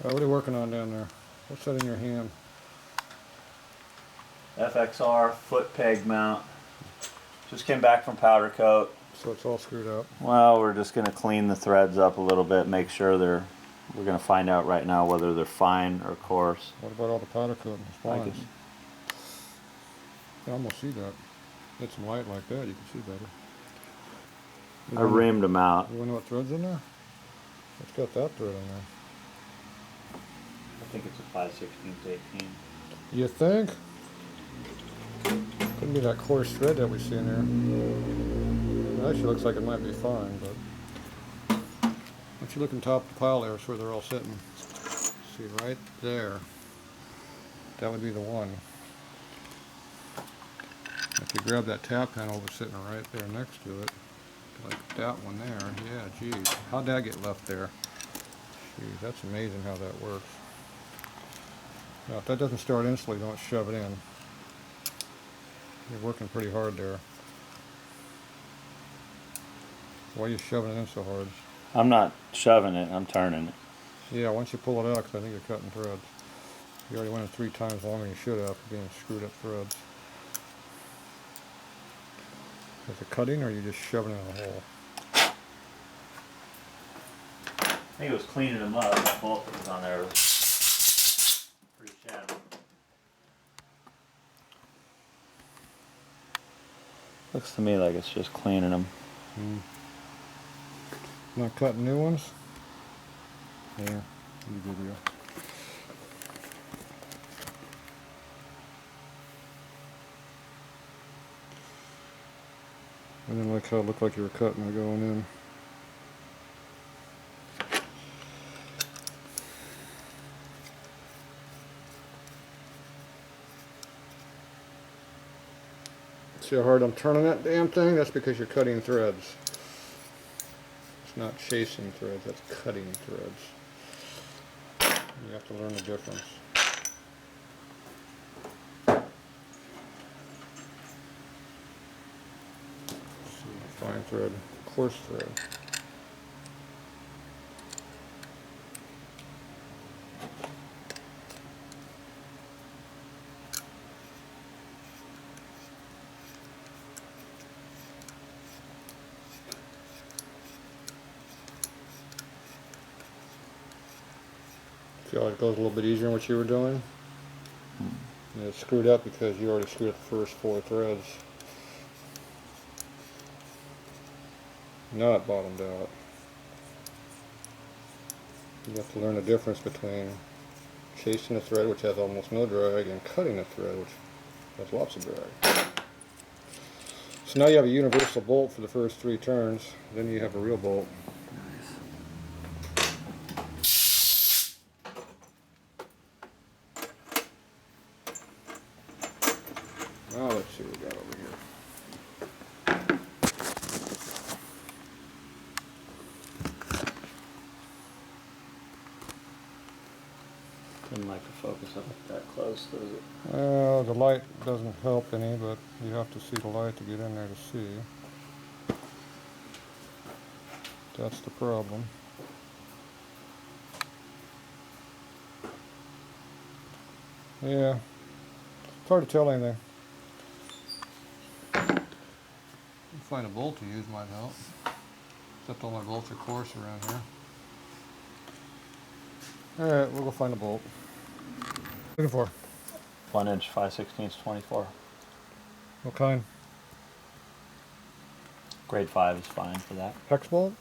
What are you working on down there? What's that in your hand? FXR foot peg mount. Just came back from powder coat. So it's all screwed up. Well, we're just going to clean the threads up a little bit, make sure we're going to find out right now whether they're fine or coarse. What about all the powder coat and spines? You can almost see that. Get some light like that, you can see better. I reamed them out. You want to know what thread's in there? It's got that thread in there. I think it's a 5/16 18. You think? Couldn't be that coarse thread that we see in there. It actually looks like it might be fine, but once you look on top of the pile there, it's where they're all sitting. See right there. That would be the one. If you grab that tap panel that's sitting right there next to it, like that one there, yeah, geez, how'd that get left there? Geez, that's amazing how that works. Now, if that doesn't start instantly, don't shove it in. You're working pretty hard there. Why are you shoving it in so hard? I'm not shoving it, I'm turning it. Yeah, once you pull it out, because I think you're cutting threads. You already went in 3 times longer than you should have for being screwed up threads. Is it cutting, or are you just shoving it in a hole? I think it was cleaning them up. That bolt that was on there was pretty shabby. Looks to me like it's just cleaning them. Not cutting new ones? Yeah, you good deal. I didn't like how it looked like you were cutting it going in. See how hard I'm turning that damn thing? That's because you're cutting threads. It's not chasing threads, that's cutting threads. You have to learn the difference. Fine thread, coarse thread. See how it goes a little bit easier than what you were doing? And it's screwed up because you already screwed up the first 4 threads. Now it bottomed out. You have to learn the difference between chasing a thread, which has almost no drag, and cutting a thread, which has lots of drag. So now you have a universal bolt for the first 3 turns, then you have a real bolt. Now let's see what we got over here. Didn't like to focus up that close, does it? Well, the light doesn't help any, but you have to see the light to get in there to see. That's the problem. Yeah, it's hard to tell anything. Find a bolt to use might help. Except all my bolts are coarse around here. Alright, we'll go find a bolt. Looking for? 1 inch 5/16 24. What kind? Grade 5 is fine for that. Hex bolt?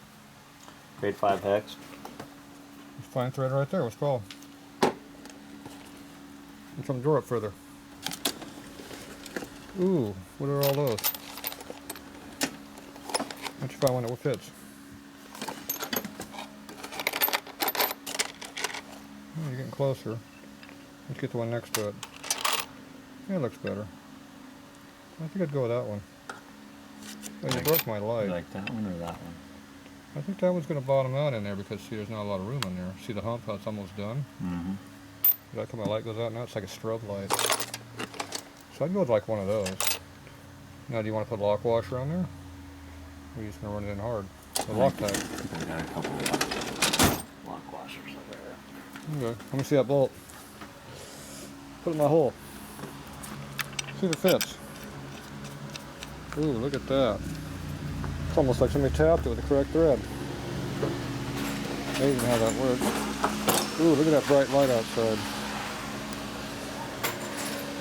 Grade 5 hex. There's fine thread right there. What's called? And from the drawer up further. Ooh, what are all those? Why don't you find one that fits? Oh, you're getting closer. Let's get the one next to it. Yeah, it looks better. I think I'd go with that one. Oh, you broke my light. You like that one or that one? I think that one's going to bottom out in there because, see, there's not a lot of room in there. See the hump, how it's almost done? Mm-hmm. See that how my light goes out now? It's like a strobe light. So I'd go with like one of those. Now, do you want to put a lock washer on there? Or are you just going to run it in hard? The Loctite. I got a couple of lock washers over there. Okay, let me see that bolt. Put it in my hole. See if it fits. Ooh, look at that. It's almost like somebody tapped it with the correct thread. Amazing how that works. Ooh, look at that bright light outside.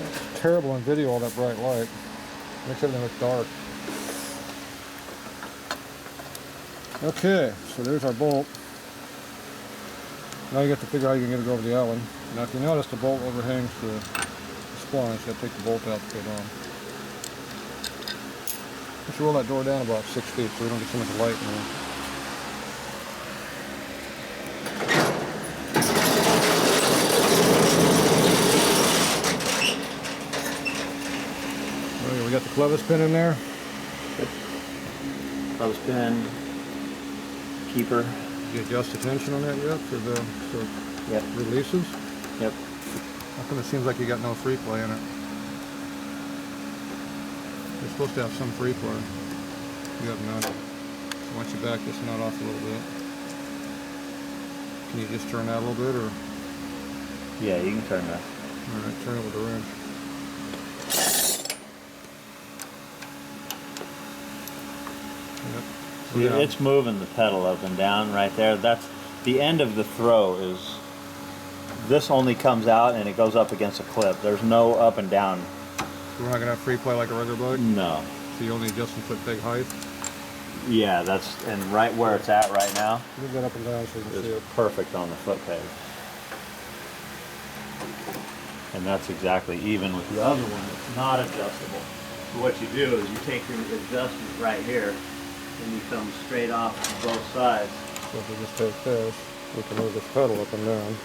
It's terrible in video, all that bright light. Makes everything look dark. Okay, so there's our bolt. Now you have to figure out how you can get it over the Allen. Now if you notice, the bolt overhangs the splines. You have to take the bolt out to put it on. You should roll that door down about 6 feet so we don't get so much light in there. Okay, we got the clevis pin in there. Clevis pin, keeper. Did you adjust the tension on that yet for the Yep. releases? Yep. How come it seems like you got no free play in it? You're supposed to have some free play. You have none. So once you back this nut off a little bit, can you just turn that a little bit, or? Yeah, you can turn that. All right, turn it with the wrench. Yep. See, it's moving the pedal up and down right there. That's the end of the throw. Is this only comes out and it goes up against a clip. There's no up and down. We're not gonna have free play like a regular bike? No. So you only adjust the foot peg height? Yeah, that's and right where it's at right now Move that up and down so you can see is it. perfect on the foot peg. And that's exactly even with the other one. It's not adjustable. So what you do is you take your adjustment right here and you come straight off both sides. So if we just take this, we can move this pedal up and down.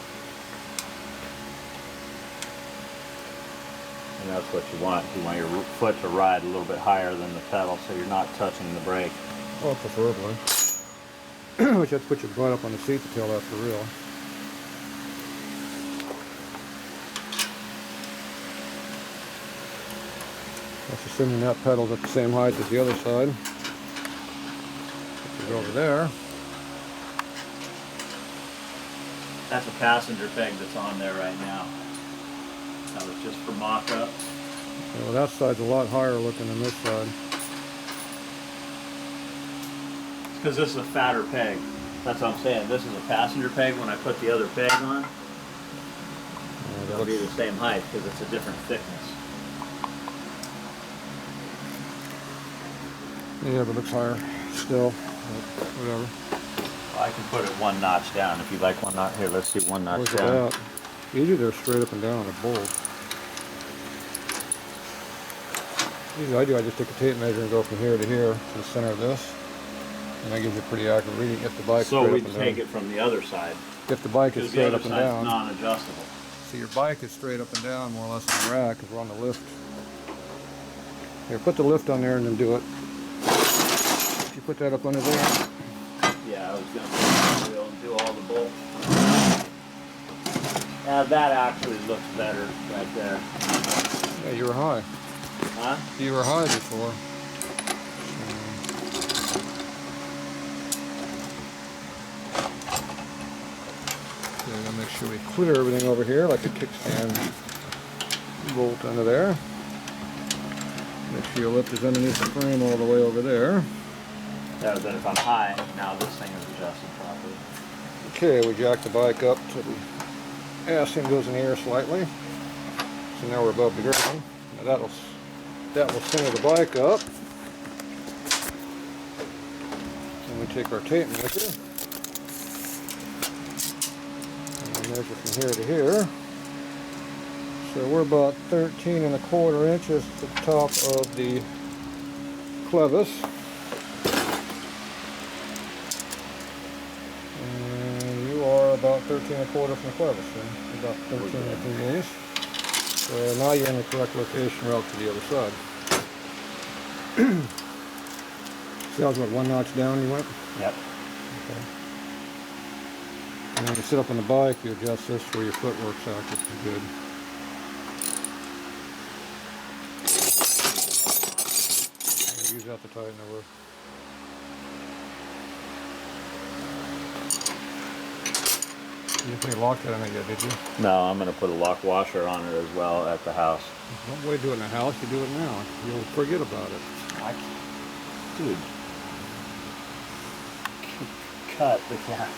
And that's what you want. You want your foot to ride a little bit higher than the pedal so you're not touching the brake. Well, preferably. But you have to put your butt up on the seat to tell that for real. That's assuming that pedal's at the same height as the other side. Put it over there. That's a passenger peg that's on there right now. That was just for mock-up. Yeah, well, that side's a lot higher looking than this side. It's because this is a fatter peg. That's what I'm saying. This is a passenger peg. When I put the other peg on, it'll be the same height because it's a different thickness. Yeah, but it looks higher still. But whatever. I can put it one notch down if you like one notch. Here, let's see one notch Where's it down. at? Usually they're straight up and down on the bolt. Usually I just take a tape measure and go from here to here to the center of this. And that gives you a pretty accurate reading if the bike's So straight we up and take down. it from the other side. If the bike Because is the straight other up and side's down. non-adjustable. So your bike is straight up and down more or less on the rack because we're on the lift. Here, put the lift on there and then do it. If you put that up under there. Yeah, I was going to put the wheel and do all the bolts. Now that actually looks better right there. Yeah, you were high. Huh? You were high before. Okay, I'm gonna make sure we clear everything over here, like a kickstand bolt under there. Make sure your lift is underneath the frame all the way over there. Yeah, but if I'm high, now this thing is adjusted properly. Okay, we jack the bike up till the ass end goes in the air slightly. So now we're above the ground. Now that will center the bike up. And we take our tape measure. And we measure from here to here. So we're about 13¼ inches to the top of the clevis. And you are about 13¼ from the clevis, so about 13 at the knees. So now you're in the correct location relative to the other side. See, that was what, one notch down you went? Yep. Okay. And when you sit up on the bike, you adjust this where your foot works out, which is good. Use that to tighten over. You didn't put any Loctite on it yet, did you? No, I'm gonna put a lock washer on it as well at the house. Don't way to do it in the house, you do it now. You'll forget about it. Dude. Cut the cat.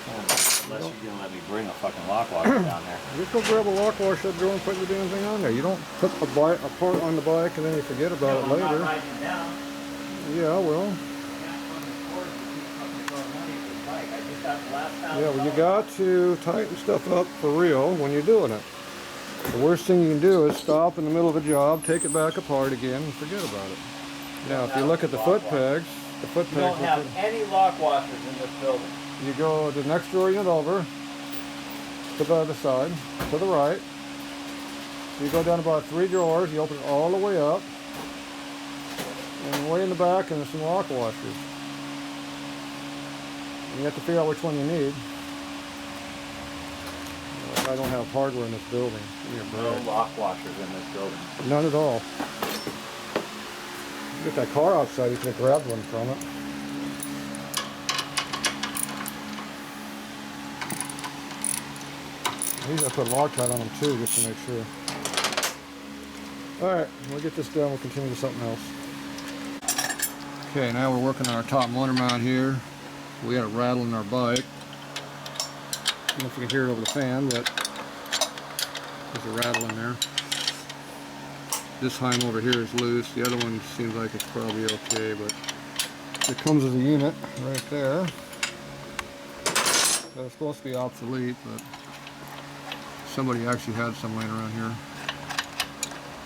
Unless you're gonna let me bring a fucking lock washer down there. Just go grab a lock washer, go and put the damn thing on there. You don't put a part on the bike and then you forget about it later. I'm not writing it down. Yeah, well. Yeah, well, you got to tighten stuff up for real when you're doing it. The worst thing you can do is stop in the middle of a job, take it back apart again, and forget about it. Now, if you look at the foot pegs, we don't have any lock washers in this building. You go to the next drawer unit over, to the other side, to the right. You go down about 3 drawers, you open it all the way up, and way in the back, and there's some lock washers. You have to figure out which one you need. I don't have hardware in this building. No lock washers in this building. None at all. Get that car outside, you can grab one from it. These I put Loctite on them too, just to make sure. Alright, we'll get this done, we'll continue to something else. Okay, now we're working on our top motor mount here. We got a rattle in our bike. I don't know if you can hear it over the fan, but there's a rattle in there. This Heim over here is loose. The other one seems like it's probably okay, but it comes with a unit right there. That's supposed to be obsolete, but somebody actually had some laying around here.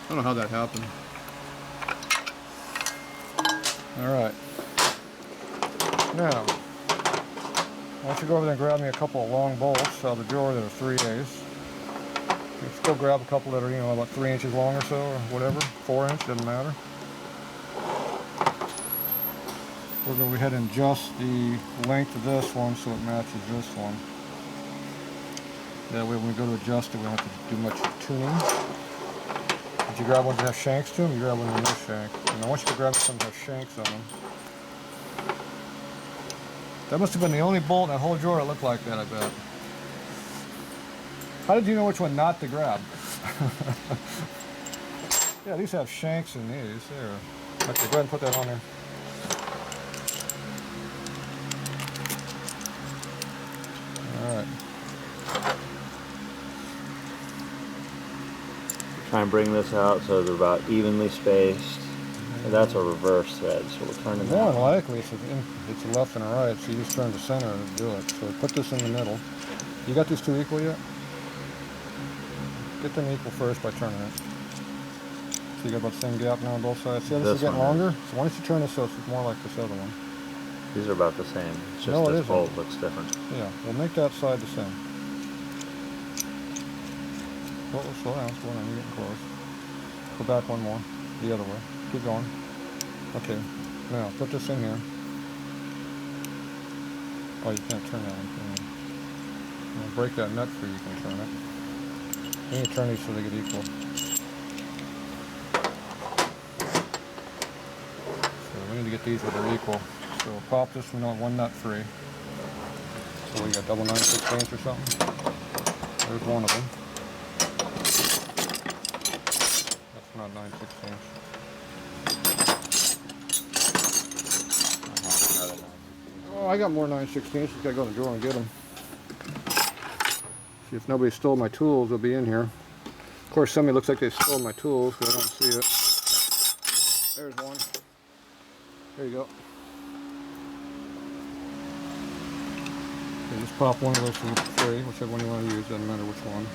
I don't know how that happened. Alright. Now, I want you to go over there and grab me a couple of long bolts out of the drawer that are 3/8. Just go grab a couple that are, you know, about 3 inches long or so, or whatever. 4 inch, doesn't matter. We're going to go ahead and adjust the length of this one so it matches this one. That way when we go to adjust it, we don't have to do much tuning. Did you grab ones that have shanks to them? You grab one with no shank. And I want you to grab some that have shanks on them. That must have been the only bolt in that whole drawer that looked like that, I bet. How did you know which one not to grab? Yeah, these have shanks in these. There. Okay, go ahead and put that on there. Alright. Try and bring this out so they're about evenly spaced. And that's a reverse thread, so we'll turn it More out. than likely, it's a left and a right, so you just turn the center and do it. So put this in the middle. You got these two equal yet? Get them equal first by turning it. So you got about the same gap now on both sides. See how this is getting longer? So why don't you turn this so it's more like this other one? These are about the same. It's just No, it this isn't. bolt looks different. Yeah, we'll make that side the same. Oh, slow down, you're getting close. Go back one more, the other way. Keep going. Okay, now put this in here. Oh, you can't turn that one. Now break that nut free, you can turn it. Then you turn these so they get equal. So we need to get these where they're equal. So we'll pop this one on one nut free. So we got double 9/16 or something. There's one of them. That's not 9/16. Oh, I got more 9/16. Just gotta go in the drawer and get them. See, if nobody stole my tools, they'll be in here. Of course, somebody looks like they stole my tools, but I don't see it. There's one. There you go. Okay, just pop one of those free, whichever one you want to use, doesn't matter which one.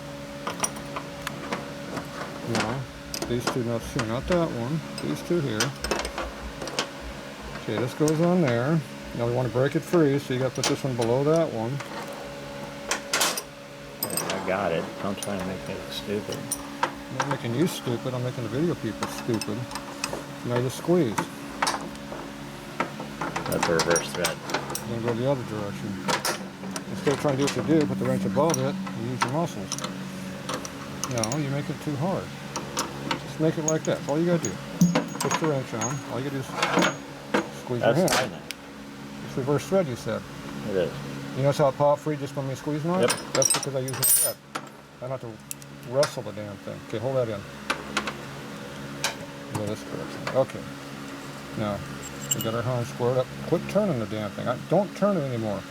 Now, these two nuts here, not that one, these two here. Okay, this goes on there. Now we want to break it free, so you got to put this one below that one. I got it. Don't try to make me look stupid. I'm not making you stupid, I'm making the video people stupid. Now you just squeeze. That's a reverse thread. Then go the other direction. Instead of trying to do what you do, put the wrench above it, and use your muscles. No, you make it too hard. Just make it like that. That's all you gotta do. Push the wrench on. All you gotta do is squeeze your hand. That's fine. It's reverse thread, you said. It is. You notice how it popped free just when we squeezing on it? Yep. That's because I use my head. I don't have to wrestle the damn thing. Okay, hold that in. Go this direction. Okay. Now, we got our harness squared up. Quit turning the damn thing. Don't turn it anymore.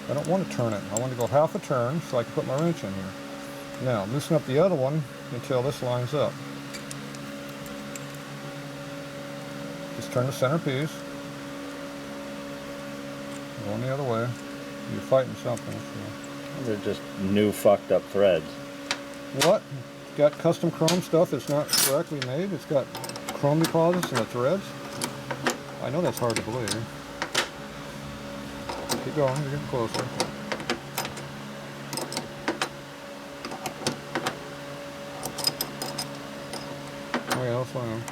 I don't want to turn it. I want to go half a turn so I can put my wrench in here. Now, loosen up the other one until this lines up. Just turn the center piece. Going the other way. You're fighting something. So. They're just new fucked up threads. What? It's got custom chrome stuff that's not correctly made. It's got chrome deposits in the threads. I know that's hard to believe. Keep going, you're getting closer. Oh yeah, that's fine.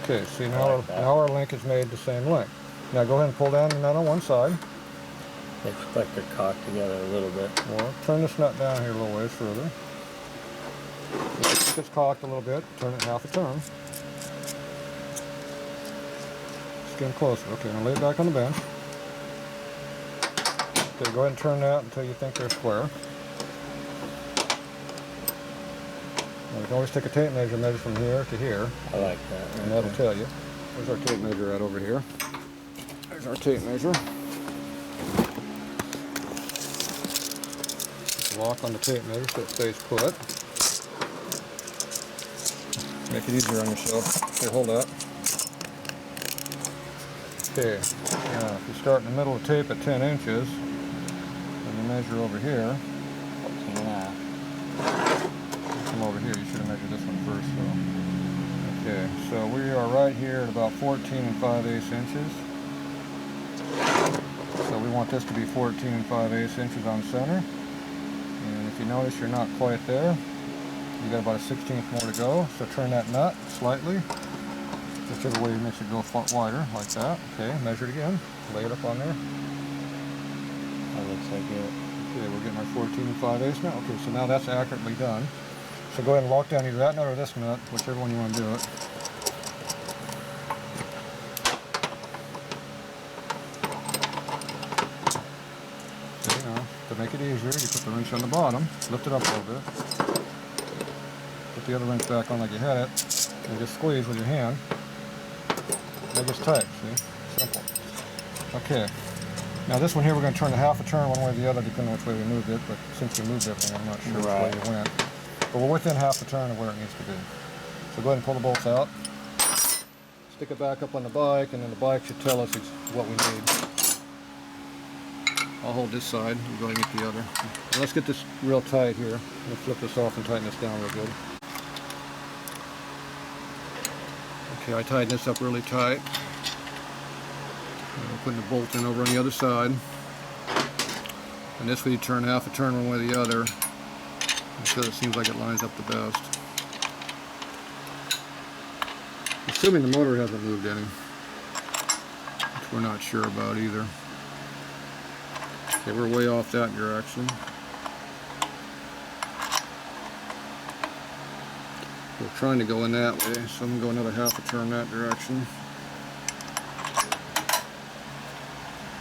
Okay, see now, now our link is made the same length. Now go ahead and pull down the nut on one side. They look like they're cocked together a little bit. Or turn this nut down here a little ways further. If it's cocked a little bit, turn it half a turn. It's getting closer. Okay, now lay it back on the bench. Okay, go ahead and turn that until you think they're square. Now, you can always take a tape measure, measure from here to here. I like that. And that'll tell you. Where's our tape measure at over here? There's our tape measure. Lock on the tape measure so it stays put. Make it easier on yourself. Here, hold that. Okay, now if you start in the middle of the tape at 10 inches, and you measure over here, 14.5. come over here, you should have measured this one first. So. Okay, so we are right here at about 14 5/8 inches. So we want this to be 14 5/8 inches on center. And if you notice you're not quite there, you got about a 1/16 more to go. So turn that nut slightly, whichever way makes it go wider, like that. Okay, measure it again. Lay it up on there. That looks like it. Okay, we're getting our 14 5/8 now. Okay, so now that's accurately done. So go ahead and lock down either that nut or this nut, whichever one you want to do it. Okay, now, to make it easier, you put the wrench on the bottom, lift it up a little bit. Put the other wrench back on like you had it, and just squeeze with your hand. Make it tight, see? Simple. Okay. Now this one here, we're going to turn a half a turn one way or the other, depending on which way we moved it, but since we moved everything, I'm not sure which way it went. But we're within half a turn of where it needs to be. So go ahead and pull the bolts out. Stick it back up on the bike, and then the bike should tell us what we need. I'll hold this side, you go ahead and get the other. Now let's get this real tight here. We'll flip this off and tighten this down real good. Okay, I tightened this up really tight. And we're putting the bolt in over on the other side. And this way you turn half a turn one way or the other, until it seems like it lines up the best. Assuming the motor hasn't moved any, which we're not sure about either. Okay, we're way off that direction. We're trying to go in that way, so I'm going to go another half a turn that direction.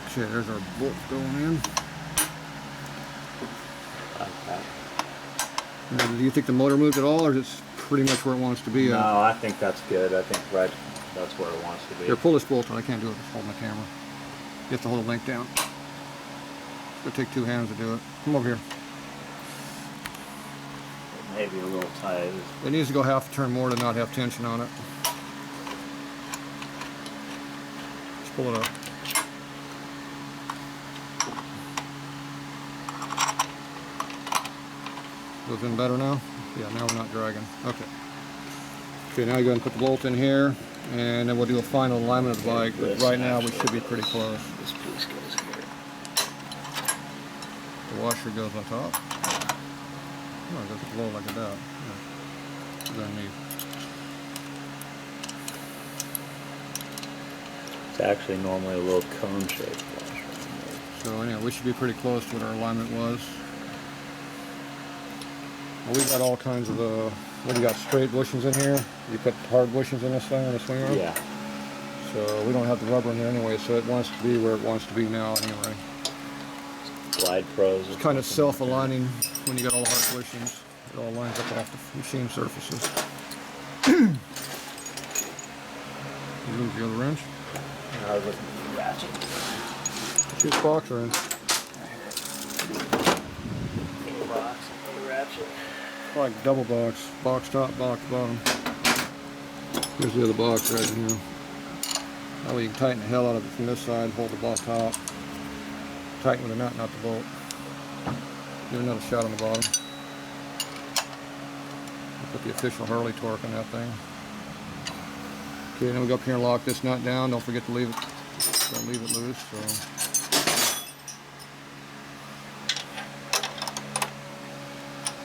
Okay, there's our bolt going in. Now, do you think the motor moved at all, or is it pretty much where it wants to be at? No, I think that's good. I think that's where it wants to be. Here, pull this bolt out. I can't do it with holding the camera. You have to hold the link down. It's going to take two hands to do it. Come over here. Maybe a little tight. It needs to go half a turn more to not have tension on it. Just pull it up. Goes in better now? Yeah, now we're not dragging. Okay. Okay, now you go ahead and put the bolt in here, and then we'll do a final alignment of the bike, but right now we should be pretty close. This piece goes here. The washer goes on top. Oh, it goes below like that. Yeah. Underneath. It's actually normally a little cone-shaped washer. So anyway, we should be pretty close to what our alignment was. Well, we've got all kinds of, what do you got, straight bushings in here? You put hard bushings in this thing on the swing arm? Yeah. So we don't have the rubber in there anyway, so it wants to be where it wants to be now anyway. Glide Pros. It's kind of self-aligning when you got all the hard bushings. It all lines up off the machine surfaces. You lose the other wrench? I was looking for the ratchet. Choose box wrench. Box, another ratchet. Like double box. Box top, box bottom. Here's the other box right here. That way you can tighten the hell out of it from this side, hold the box top. Tighten with a nut, not the bolt. Give another shot on the bottom. Put the official Harley torque on that thing. Okay, then we go up here and lock this nut down. Don't forget to leave it. Don't leave it loose. So.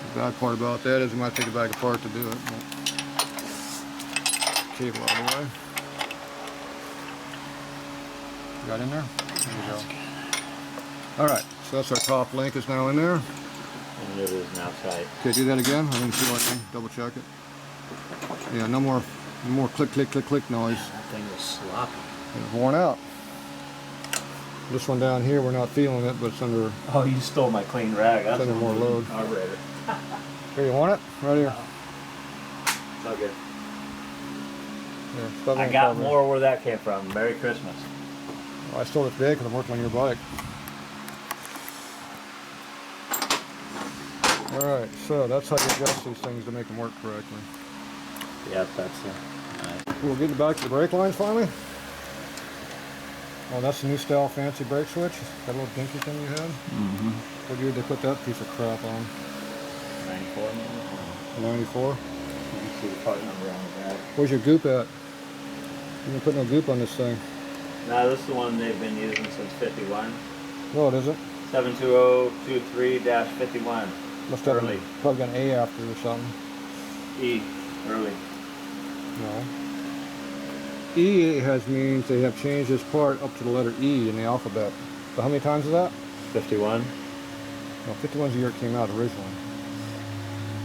The bad part about that is you might take it back apart to do it. Cable all the way. Got in there? There we go. Alright, so that's our top link is now in there. And it is now tight. Okay, do that again. I didn't feel anything. Double check it. Yeah, no more click, click, click, click noise. That thing was sloppy. It's worn out. This one down here, we're not feeling it, but it's under. Oh, you stole my clean rag. That's under more load. Carburetor. Here, you want it? Right here. It's all good. Here, stop I on the got carburetor. more where that came from. Merry Christmas. Well, I stole it today because I'm working on your bike. Alright, so that's how you adjust these things to make them work correctly. Yep, that's it. We're getting back to the brake lines finally. Oh, that's the new style fancy brake switch. That little dinky thing you had. Mm-hmm. What year did they put that piece of crap on? 94 maybe? 94? You can see the part number on the back. Where's your goop at? You didn't put no goop on this thing. No, this is the one they've been using since 51. No, it isn't. 72023-51. Must have Early. probably got an A after it or something. E. Early. No. E means they have changed this part up to the letter E in the alphabet. So how many times is that? 51. No, 51's the year it came out originally.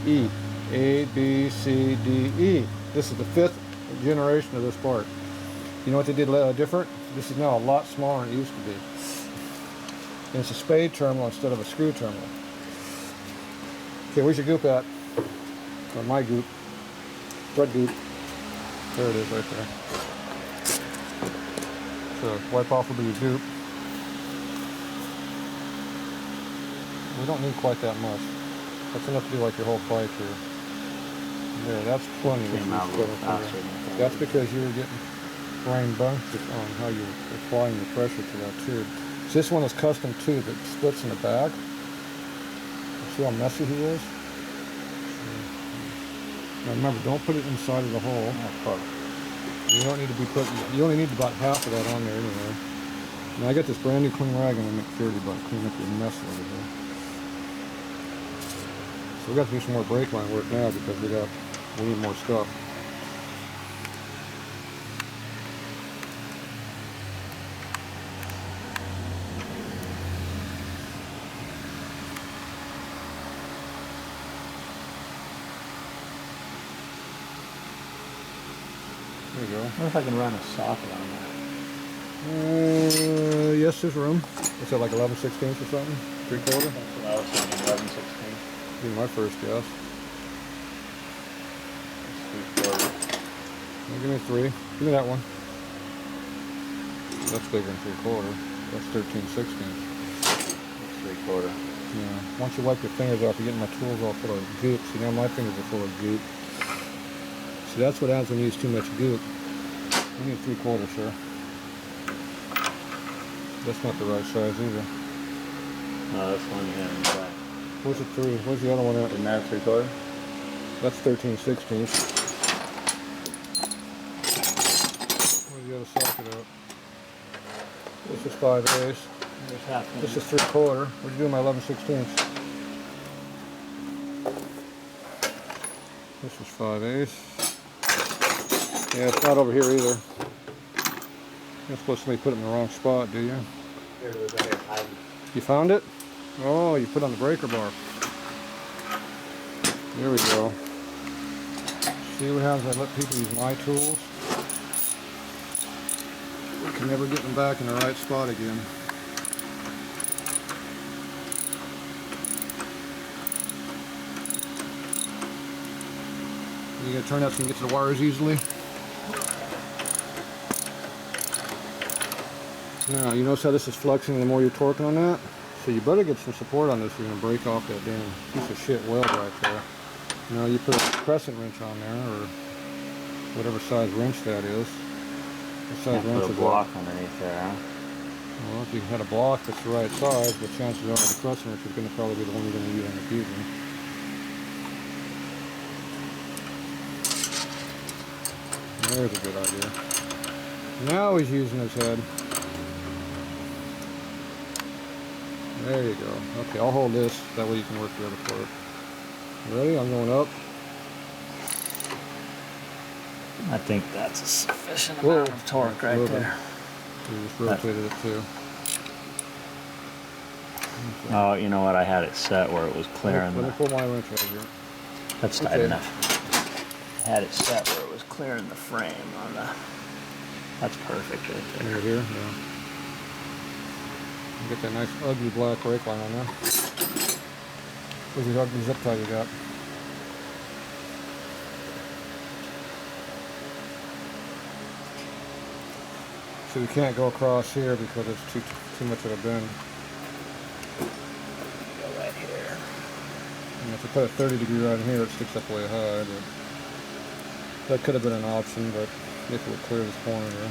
E. A, B, C, D, E. This is the 5th generation of this part. You know what they did different? This is now a lot smaller than it used to be. And it's a spade terminal instead of a screw terminal. Okay, where's your goop at? Or my goop. Red goop. There it is right there. So wipe off a little your goop. We don't need quite that much. That's enough to do like your whole bike here. There, that's plenty. Came out a little faster than I thought. That's because you were getting brain bunches on how you're applying the pressure to that tube. So this one is custom tube. It splits in the back. See how messy he is? Now remember, don't put it inside of the hole. You don't need to be putting, you only need about half of that on there anyway. Now I got this brand new clean rag and I'm make sure to clean up your mess over here. So we got to do some more brake line work now because we need more stuff. There you go. I wonder if I can run a socket on that. Yes, there's room. What's that, like 11/16 or something? 3/4? That's what I was thinking, 11/16. Be my first guess. 3/4. Well, give me 3. Give me that one. That's bigger than 3/4. That's 13/16. That's 3/4. Yeah. Once you wipe your fingers off, you're getting my tools all full of goop. See, now my fingers are full of goop. See, that's what happens when you use too much goop. You need 3/4, sir. That's not the right size either. No, that's one you had in the back. Where's the 3? Where's the other one at? Isn't that 3/4? That's 13/16. Where's the other socket at? This is 5/8. There's half. This is 3/4. What'd you do with my 11/16? This is 5/8. Yeah, it's not over here either. You're supposed to be put it in the wrong spot, do you? Here, there's a here. You found it? Oh, you put it on the breaker bar. There we go. See what happens when I let people use my tools? I can never get them back in the right spot again. You gotta turn that so you can get to the wires easily. Now, you notice how this is flexing the more you're torquing on that? So you better get some support on this if you're gonna break off that damn piece of shit weld right there. Now you put a crescent wrench on there, or whatever size wrench that is. What size wrench put a is block that? underneath there, huh? Well, if you had a block that's the right size, the chances are the crescent wrench is gonna probably be the one you're gonna use on the fusing. There's a good idea. Now he's using his head. There you go. Okay, I'll hold this. That way you can work the other part. Ready? I'm going up. I think that's a sufficient amount of torque right there. You just rotated it too. Okay. Oh, you know what? I had it set where it was clearing. Let me pull my wrench over here. That's tight enough. I had it set where it was clearing the frame on the. That's perfect right there. Right here, yeah. Get that nice ugly black brake line on there. Where's the ugly zip tie you got? So we can't go across here because it's too much of a bend. Go right here. And if we put a 30-degree right in here, it sticks up way high. But that could have been an option, but if it would clear this corner here.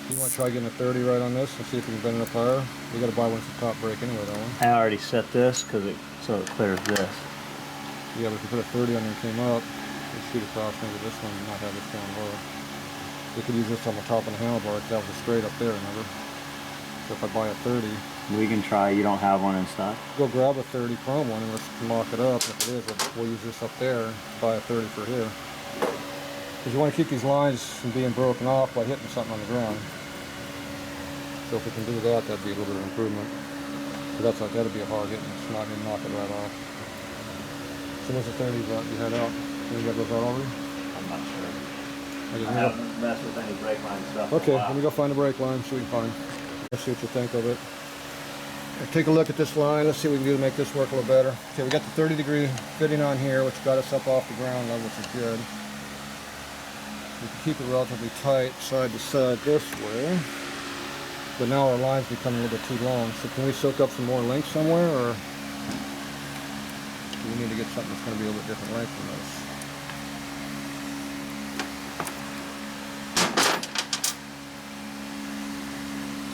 You want to try getting a 30 right on this and see if you can bend it up higher? We got to buy one for top brake anyway, don't we? I already set this so it clears this. Yeah, but if you put a 30 on there and came up, you'd shoot across maybe this one and not have this down low. We could use this on the top of the handlebar because that was straight up there, remember? So if I buy a 30, We can try. You don't have one in stock? go grab a 30 chrome one and let's mock it up. If it is, we'll use this up there, buy a 30 for here. Because you want to keep these lines from being broken off by hitting something on the ground. So if we can do that, that'd be a little bit of improvement. But that'd be a hard hit and it's not going to knock it right off. So what's the 30s you had out? You got those out already? I'm not sure. Okay, I haven't messed with any brake line stuff. okay, let me go find the brake line, see what we can find. Let's see what you think of it. Take a look at this line. Let's see what we can do to make this work a little better. Okay, we got the 30-degree fitting on here, which got us up off the ground level, which is good. We can keep it relatively tight side to side this way. But now our line's becoming a little bit too long. So can we soak up some more length somewhere, or do we need to get something that's going to be a little bit different length than this?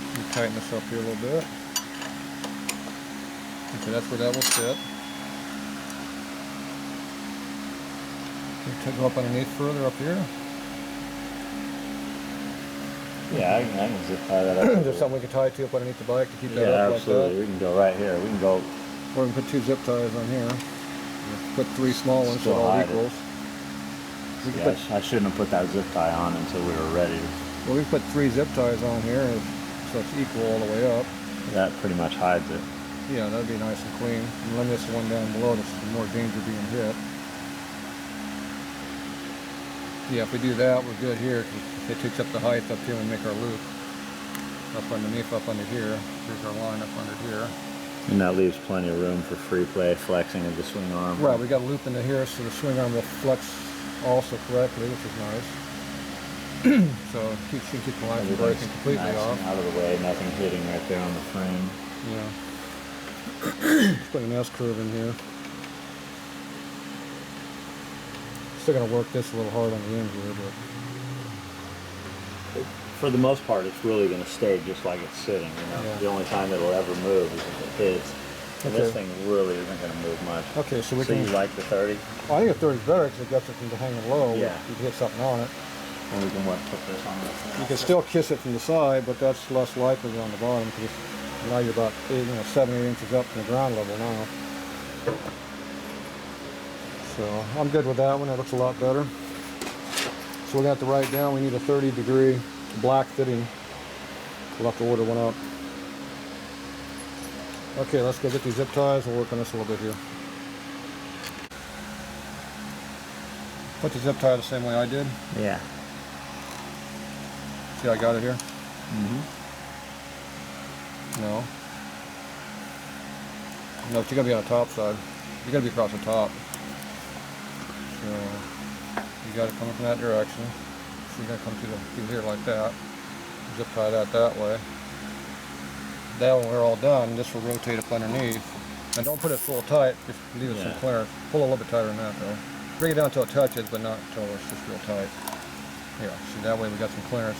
Let me tighten this up here a little bit. Okay, that's where that will sit. Can we go up underneath further up here? Yeah, I can zip tie that up. Is there something we can tie to up underneath the bike to keep that Yeah, up absolutely. like We can go right here. We can go. Or we can put 2 zip ties on here. Put 3 small ones so it Still all hide it. equals. We can Yeah, put, I shouldn't have put that zip tie on until we were ready. well, we can put 3 zip ties on here so it's equal all the way up. That pretty much hides it. Yeah, that'd be nice and clean. And then this one down below, this is more danger being hit. Yeah, if we do that, we're good here. 'Cause it takes up the height up here and make our loop. Up underneath, up under here. Here's our line up under here. And that leaves plenty of room for free play, flexing of the swing arm. Right, we got a loop into here so the swing arm will flex also correctly, which is nice. So you can keep the line from breaking completely nice off. and out of the way, nothing hitting right there on the frame. Yeah. Let's put an S curve in here. Still gonna work this a little hard on the end here, but For the most part, it's really going to stay just like it's sitting. You know, Yeah. the only time it'll ever move is if it hits. And Okay. this thing really isn't going to move much. okay, so we So can. you like the 30? Well, I think a 30 is better because it gets it from hanging low. Yeah. You can hit something on it. And we can put this on this. You can still kiss it from the side, but that's less likely on the bottom because now you're about 7 or 8 inches up from the ground level now. So I'm good with that one. That looks a lot better. So we're going to have to write down we need a 30-degree black fitting. We'll have to order one up. Okay, let's go get these zip ties. We'll work on this a little bit here. Put the zip tie the same way I did. Yeah. See, I got it here. Mm-hmm. No. No, you gotta be on the top side. You gotta be across the top. So you got it coming from that direction. So you gotta come through here like that. Zip tie that way. Then when we're all done, this will rotate up underneath. And don't put it full tight, just leave it some clearance. Pull a little bit tighter than that though. Bring it down until it touches, but not until it's just real tight. Yeah, see, that way we got some clearance.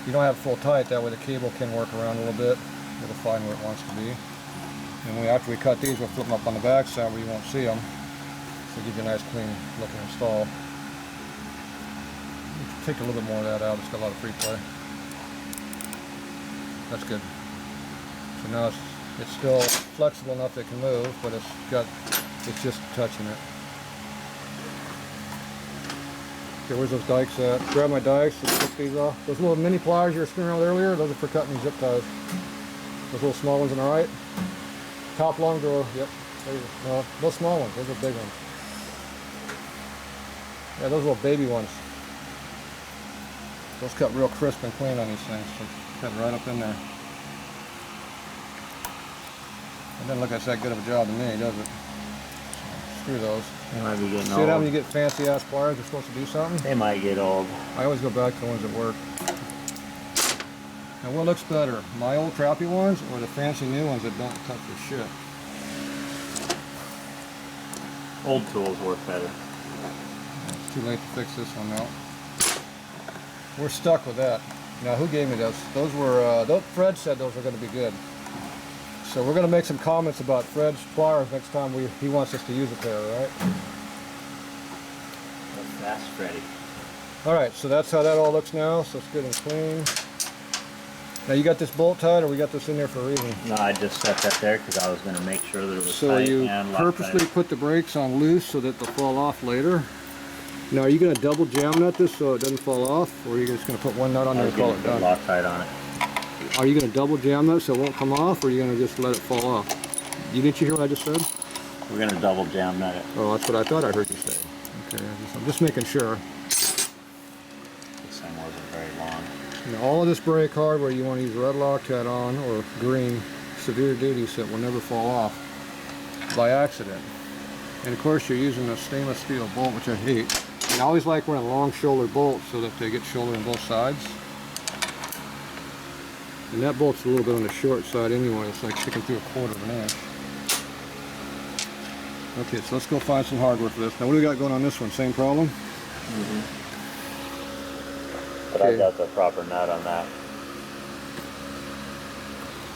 You don't have it full tight, that way the cable can work around a little bit. It'll find where it wants to be. And after we cut these, we'll flip them up on the back side where you won't see them. So give you a nice clean looking install. Take a little bit more of that out, it's got a lot of free play. That's good. So now it's still flexible enough that it can move, but it's just touching it. Okay, where's those dikes at? Grab my dikes and flip these off. Those little mini pliers you were screwing around earlier, those are for cutting these zip ties. Those little small ones on the right. Top long drawer, yep. There you go. No, those small ones, those are big ones. Yeah, those little baby ones. Those cut real crisp and clean on these things. So cut right up in there. It doesn't look like that good of a job to me, does it? So, screw those. They might be getting See old. that when you get fancy ass pliers, they're supposed to do something? They might get old. I always go back to the ones that work. Now what looks better? My old crappy ones or the fancy new ones that don't cut for shit? Old tools work better. It's too late to fix this one now. We're stuck with that. Now who gave me those? Those were, Fred said those were going to be good. So we're going to make some comments about Fred's pliers next time he wants us to use a pair, right? That's Freddy. Alright, so that's how that all looks now, so it's good and clean. Now you got this bolt tied, or we got this in there for a reason? No, I just set that there because I was going to make sure that it was so tight you and purposely Loctite. put the brakes on loose so that they'll fall off later. Now are you going to double jam nut this so it doesn't fall off, or are you just going to put one nut on there and call it done? Loctite on it. Are you going to double jam that so it won't come off, or are you going to just let it fall off? Didn't you hear what I just said? We're going to double jam nut it. Oh, that's what I thought I heard you say. Okay, I'm just making sure. This thing wasn't very long. Now, all of this brake hardware you want to use red Loctite on or green severe duty so it will never fall off by accident. And of course you're using a stainless steel bolt, which I hate. And I always like wearing long shoulder bolts so that they get shoulder on both sides. And that bolt's a little bit on the short side anyway, it's like sticking through 1/4 of an inch. Okay, so let's go find some hardware for this. Now what do we got going on this one? Same problem? Mm-hmm. But Okay. I got the proper nut on that.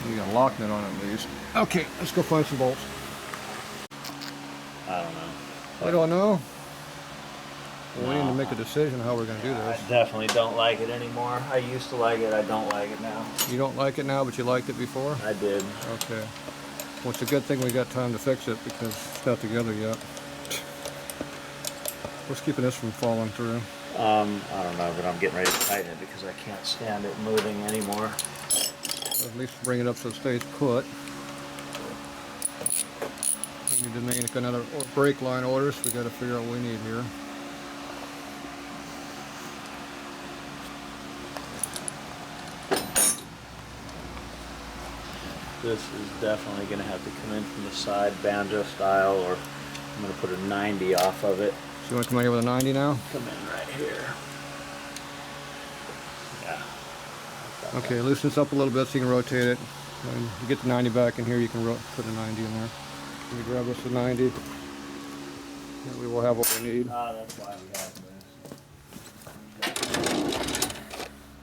You got a lock nut on it at least. Okay, let's go find some bolts. I don't know. I don't know. Well, we need to make a decision how we're going to do I this. definitely don't like it anymore. I used to like it. I don't like it now. You don't like it now, but you liked it before? I did. Okay. Well, it's a good thing we got time to fix it because it's not together yet. What's keeping this from falling through? I don't know, but I'm getting ready to tighten it because I can't stand it moving anymore. At least bring it up so it stays put. We need to make another brake line order, so we got to figure out what we need here. This is definitely going to have to come in from the side, banjo style, or I'm going to put a 90 off of it. So you want to come out here with a 90 now? Come in right here. Yeah. Okay, loosen this up a little bit so you can rotate it. When you get the 90 back in here, you can put a 90 in there. Can you grab us a 90? And we will have what we need. That's why we have this.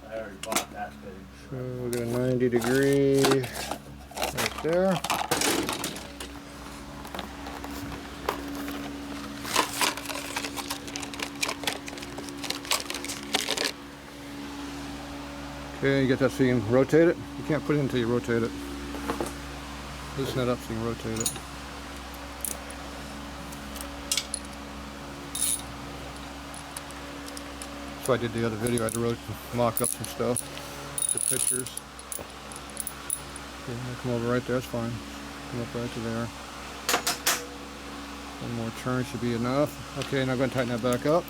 I already bought that fitting. So we got a 90 degree right there. Okay, you get that so you can rotate it? You can't put it in until you rotate it. Loosen it up so you can rotate it. So I did the other video, I had to mock up some stuff, the pictures. Okay, come over right there, that's fine. Come up right to there. One more turn should be enough. Okay, now I'm going to tighten that back up.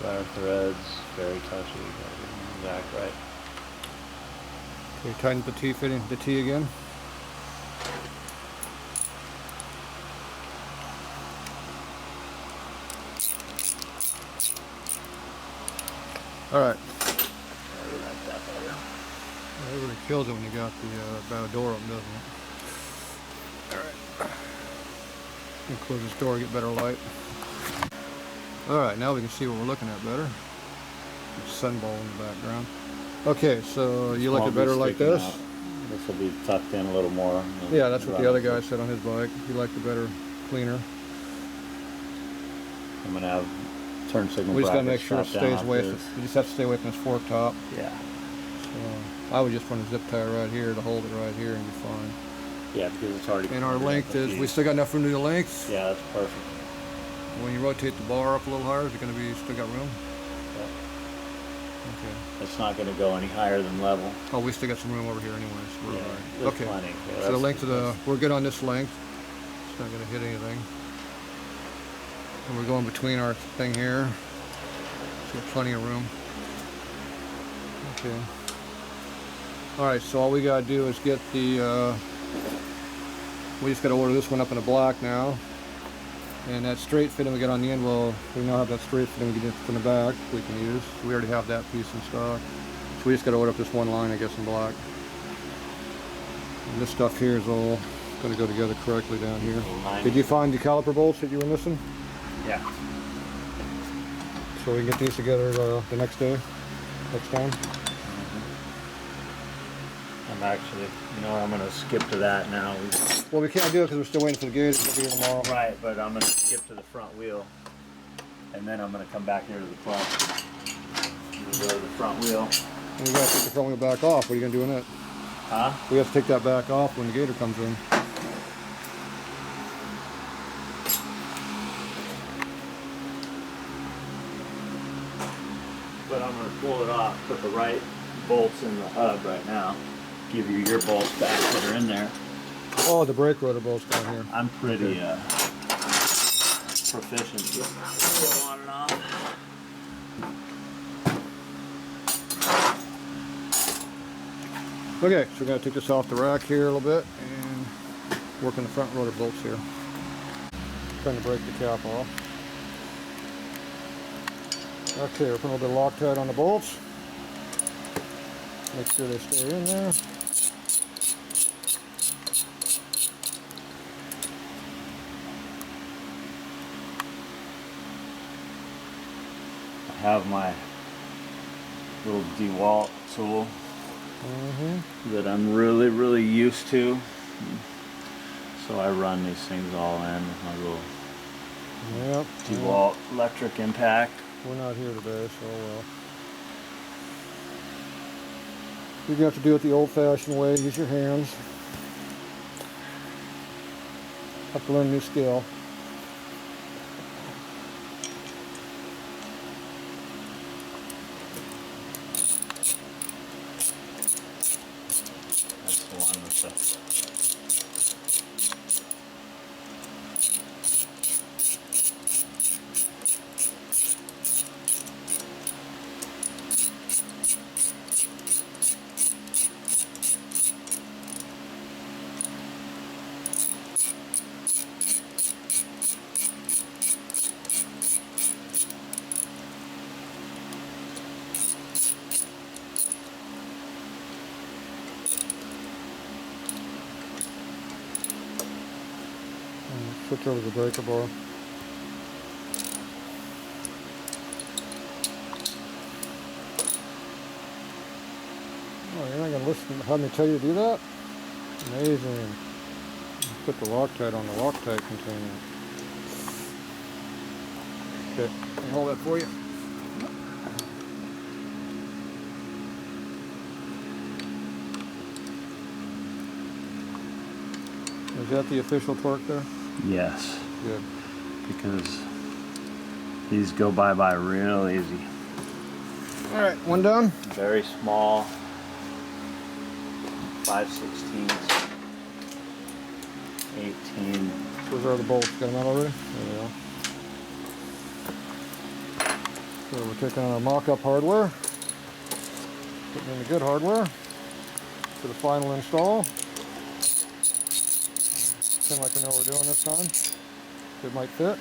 Wire threads, very touchy, exact right. Okay, tighten the T fitting, the T again. All right. It really kills it when you got the bow door open, doesn't it? All right. Close this door, get better light. All right, now we can see what we're looking at better. Sunball in the background. Okay, so you like it better like this? This will be tucked in a little more. Yeah, that's what the other guy said on his bike. He liked it better, cleaner. I'm gonna have turn signal. We just gotta make sure it stays away. You just have to stay away from this fork top. Yeah. So I would just run a zip tie right here to hold it right here and be fine. Yeah, because it's already. And our length is, we still got enough room to do the length? Yeah, that's perfect. When you rotate the bar up a little higher, is it gonna be, still got room? Yeah. Okay. It's not gonna go any higher than level. Oh, we still got some room over here anyways. We're Yeah, all right. there's Okay. plenty. Yeah, So the length of the, we're good on this length. It's not gonna hit anything. And we're going between our thing here. So plenty of room. Okay. All right, so all we gotta do is get the, we just gotta order this one up in the black now. And that straight fitting we got on the end, well, we now have that straight fitting we get from the back we can use. We already have that piece in stock. So we just gotta order up this one line, I guess, in black. And this stuff here is all gonna go together correctly down here. Did you find the caliper bolts that you were missing? Yeah. So we can get these together the next day, next time? I'm actually, you know, I'm gonna skip to that now. Well, we can't do it because we're still waiting for the gauge to be here tomorrow. Right, but I'm gonna skip to the front wheel, and then I'm gonna come back here to the front. Go to the front wheel. And we gotta take the front wheel back off. What are you gonna do in it? Huh? We have to take that back off when the gator comes in. But I'm gonna pull it off, put the right bolts in the hub right now. Give you your bolts back that are in there. Oh, the brake rotor bolts down here. I'm pretty proficient with wheel on and off. Okay, so we're gonna take this off the rack here a little bit and work on the front rotor bolts here. Trying to break the cap off. Okay, we're putting a little bit of Loctite on the bolts. Make sure they stay in there. I have my little DeWalt tool that I'm really used to. So I run these things all in with my little DeWalt electric impact. We're not here today, so well. You're gonna have to do it the old-fashioned way. Use your hands. Have to learn a new skill. That's the one with the Switch over to the breaker bar. Oh, you're not gonna listen, have me tell you to do that? Amazing. Put the Loctite on the Loctite container. Okay, can I hold that for you? Is that the official torque there? Yes. Good. Because these go by real easy. All right, one done. Very small, 5/16, 18. Those are the bolts. Got them out already? There they are. So we're taking on our mock-up hardware, putting in the good hardware for the final install. Pretend like we know what we're doing this time. It might fit.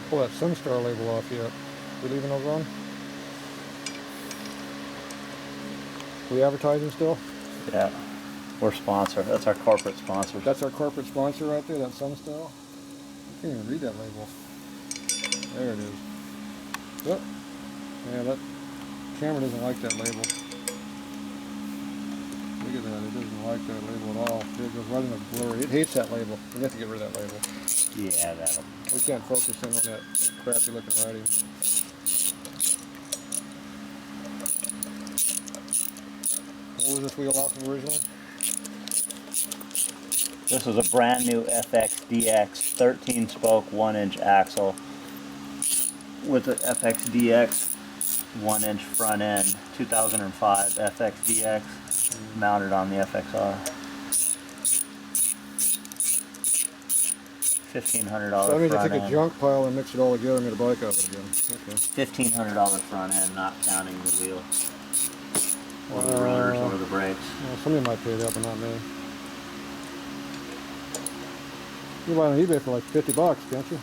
Pull that Sunstar label off yet. We leaving those on? We advertising still? Yeah. We're sponsor. That's our corporate sponsor. That's our corporate sponsor right there, that Sunstar. I can't even read that label. There it is. Yep. Yeah, that camera doesn't like that label. Look at that, it doesn't like that label at all. It goes right in the blur. It hates that label. We have to get rid of that label. Yeah, that'll. We can't focus in on that crappy looking writing. What was this wheel off of originally? This was a brand new FXDX 13 spoke 1-inch axle with the FXDX 1-inch front end, 2005 FXDX mounted on the FXR. $1,500 So that means I front take a end. junk pile and mix it all together and get a bike out of it again. Okay. $1,500 front end, not counting the wheel, or the rotors, or the brakes. Well, somebody might pay that, but not me. You can buy it on eBay for like $50, can't you?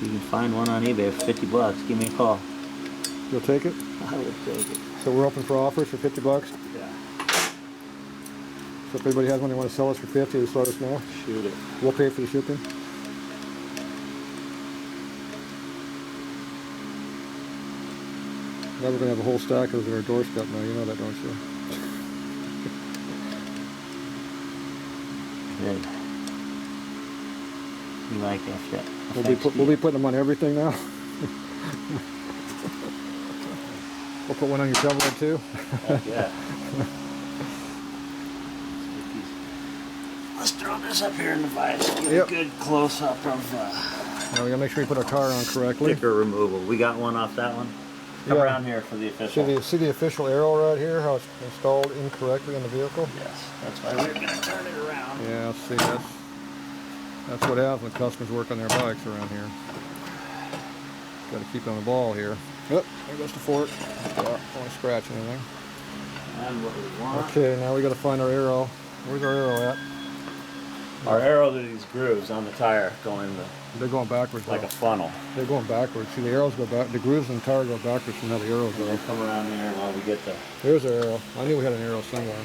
You can find one on eBay for $50. Give me a call. You'll take it? I would take it. So we're open for offers for $50? Yeah. So if anybody has one they want to sell us for 50, just let us know. Shoot it. We'll pay for the shipping. Now we're going to have a whole stack of those at our doorstep now. You know that, don't you? Good. You like that shit? We'll be putting them on everything now. We'll put one on your Chevrolet too. Heck yeah. Let's throw this up here in the vise. Get a good close up of Now we gotta make sure we put our tire on correctly. sticker removal. We got one off that one. Come around here for the official. See the official arrow right here? How it's installed incorrectly in the vehicle? Yes, that's why we're gonna turn it around. Yeah, see that's what happens when customers work on their bikes around here. Got to keep on the ball here. Yep, there goes the fork. Don't want to scratch anything. And what we want. Okay, now we got to find our arrow. Where's our arrow at? Our arrows are these grooves on the tire going They're going backwards. like though. a funnel. They're going backwards. See, the arrows go back. The grooves in the tire go backwards from how the arrows We'll go. come around here while we get the. There's our arrow. I knew we had an arrow somewhere.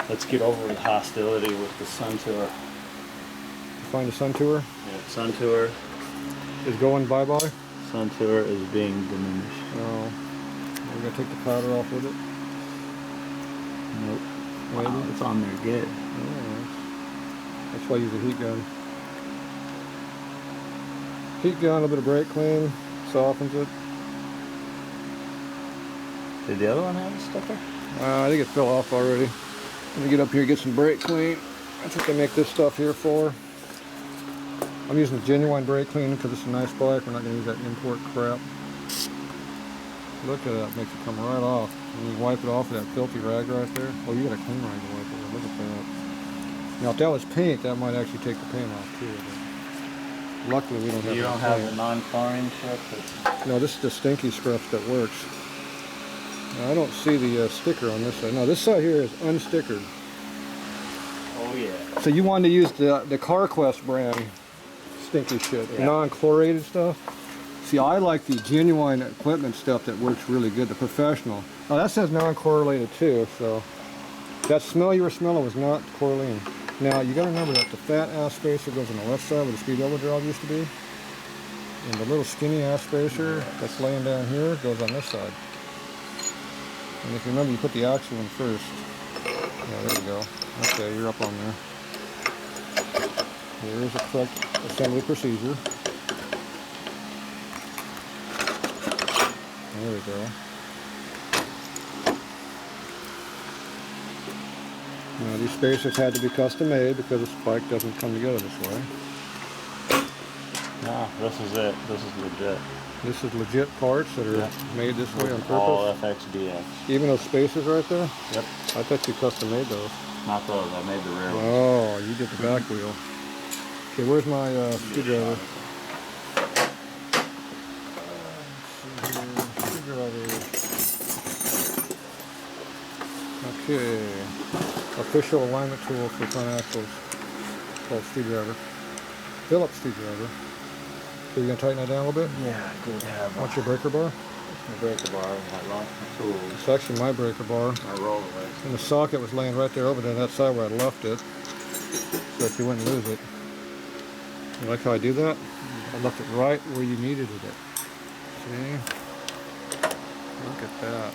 Let's get over the hostility with the Sun Tour. Find the Sun Tour. Yeah, Sun Tour. Is going bye-bye. Sun Tour is being diminished. Oh. We're going to take the powder off with it. Nope. Maybe. Wow, it's on there good. Oh, that's why I use a heat gun. Heat gun, a little bit of brake clean, softens it. Did the other one have a sticker? I think it fell off already. Let me get up here and get some brake clean. That's what they make this stuff here for. I'm using the genuine brake clean because it's a nice bike. We're not going to use that import crap. Look at that, makes it come right off. And you wipe it off with that filthy rag right there. Oh, you got a clean rag to wipe it with. Look at that. Now, if that was paint, that might actually take the paint off too. But luckily, we don't have. You don't have the non-chlorine shit? No, this is the stinky scruff that works. Now, I don't see the sticker on this side. No, this side here is unstickered. Oh yeah. So you wanted to use the CarQuest brand stinky shit, the non-chlorated stuff. See, I like the genuine equipment stuff that works really good, the professional. Now that says non-correlated too, so that smell you were smelling was not chlorine. Now you got to remember that the fat ass spacer goes on the left side where the speed level valve used to be, and the little skinny ass spacer that's laying down here goes on this side. And if you remember, you put the axle in first. Yeah, there we go. Okay, you're up on there. Here is the correct assembly procedure. There we go. Now these spacers had to be custom made because the spike doesn't come together this way. No, this is it. This is legit. This is legit parts that are made this way on purpose. All FXDX. Even those spacers right there? Yep. I thought you custom made those. Not those. I made the rear ones. Oh, you did the back wheel. Okay, where's my screwdriver? Okay. Official alignment tool for front axles. Called screwdriver. Phillips screwdriver. So you're going to tighten that down a little bit? Yeah, I did have What's your breaker bar? my breaker bar. I lost my tools. It's actually my breaker bar. My roller. And the socket was laying right there over there, that side where I left it. So that you wouldn't lose it. You like how I do that? I left it right where you needed it. See? Look at that.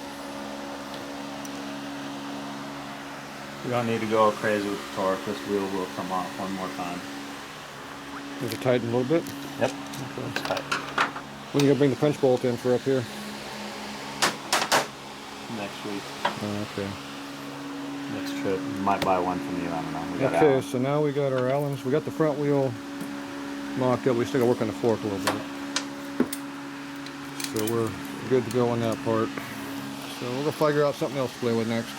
You don't need to go crazy with the torque. This wheel will come off one more time. Is it tighten a little bit? Yep. Okay. It's tight. When are you going to bring the punch bolt in for up here? Next week. Oh, okay. Next trip. Might buy one from you. I don't know. We got Okay, Allen. so now we got our Allens. We got the front wheel mocked up. We still got to work on the fork a little bit. So we're good to go on that part. So we'll go figure out something else to play with next.